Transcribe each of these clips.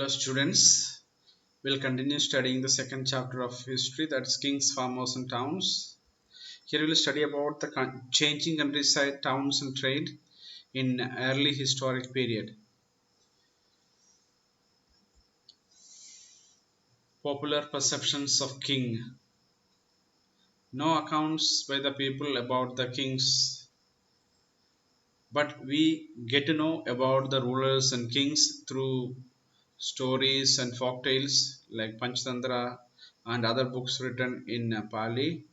Hello students, we'll continue studying the second chapter of history, that's kings, farmers and towns. Here we'll study about the changing countryside, towns and trade in early historic period. Popular perceptions of king. No accounts by the people about the kings, but we get to know about the rulers and kings through stories and folk tales like Panchatantra and other books written in Pali.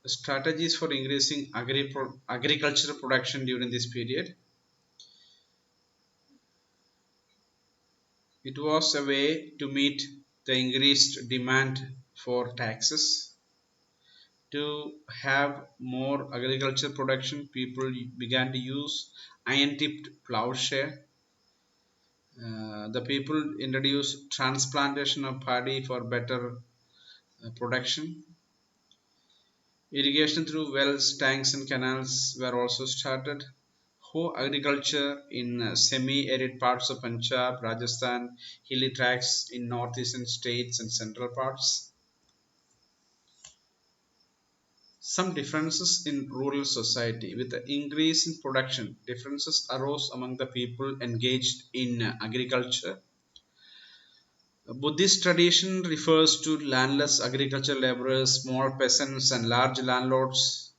Strategies for increasing agricultural production during this period. It was a way to meet the increased demand for taxes. To have more agricultural production, people began to use iron-tipped plowshare. The people introduced transplantation of paddy for better production. Irrigation through wells, tanks and canals were also started. Who agriculture in semi-arid parts of Punjab, Rajasthan, hilly tracts in northeastern states and central parts. Some differences in rural society. With the increase in production, differences arose among the people engaged in agriculture. Buddhist tradition refers to landless agricultural laborers, small peasants and large landlords.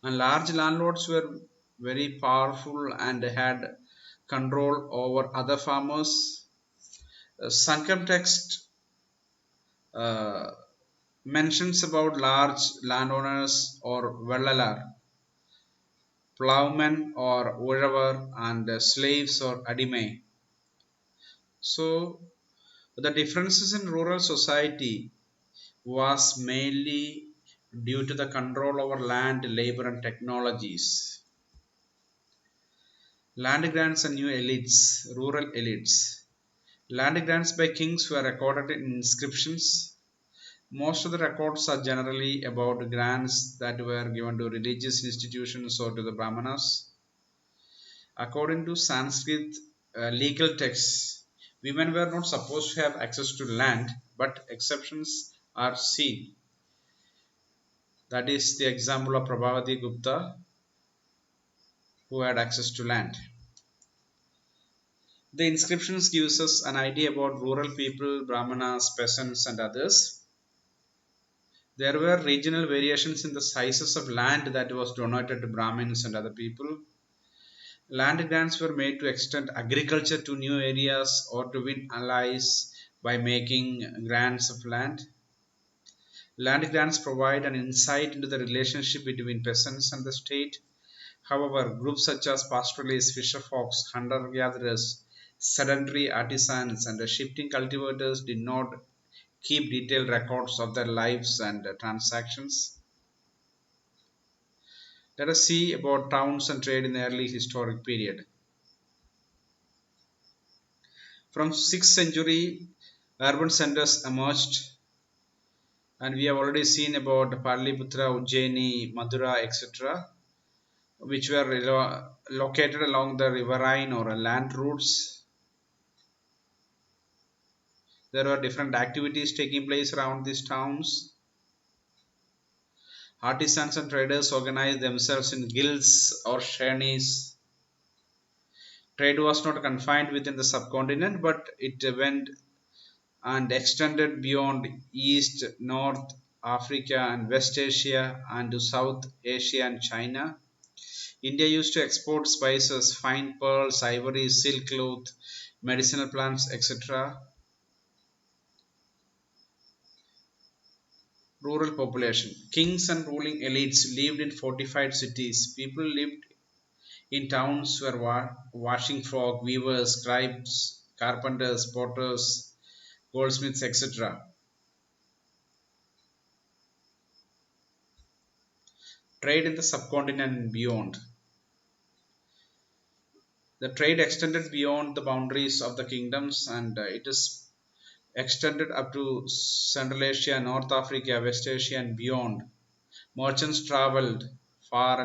And large landlords were very powerful and had control over other farmers. Sankam text uh, mentions about large landowners or vellalar, plowmen or wherever, and slaves or adime. So the differences in rural society was mainly due to the control over land, labor and technologies. Land grants and new elites, rural elites. Land grants by kings were recorded in inscriptions. Most of the records are generally about grants that were given to religious institutions or to the Brahmanas. According to Sanskrit legal texts, women were not supposed to have access to land, but exceptions are seen. That is the example of Prabhavati Gupta, who had access to land. The inscriptions gives us an idea about rural people, Brahmanas, peasants and others. There were regional variations in the sizes of land that was donated to Brahmins and other people. Land grants were made to extend agriculture to new areas or to win allies by making grants of land. Land grants provide an insight into the relationship between peasants and the state. However, groups such as pastoralists, fisherfolks, hunter-gatherers, sedentary artisans, and shifting cultivators did not keep detailed records of their lives and transactions. Let us see about towns and trade in the early historic period. From 6th century, urban centers emerged, and we have already seen about Pataliputra, Ujjaini, Madura, etc., which were located along the riverine or land routes. There were different activities taking place around these towns. Artisans and traders organized themselves in guilds or shanies. Trade was not confined within the subcontinent, but it went and extended beyond East, North Africa and West Asia and to South Asia and China. India used to export spices, fine pearls, ivory, silk cloth, medicinal plants, etc. Rural population. Kings and ruling elites lived in fortified cities. People lived in towns were washing folk, weavers, scribes, carpenters, potters, goldsmiths, etc. Trade in the subcontinent and beyond. The trade extended beyond the boundaries of the kingdoms, and it is extended up to Central Asia, North Africa, West Asia and beyond. Merchants traveled far and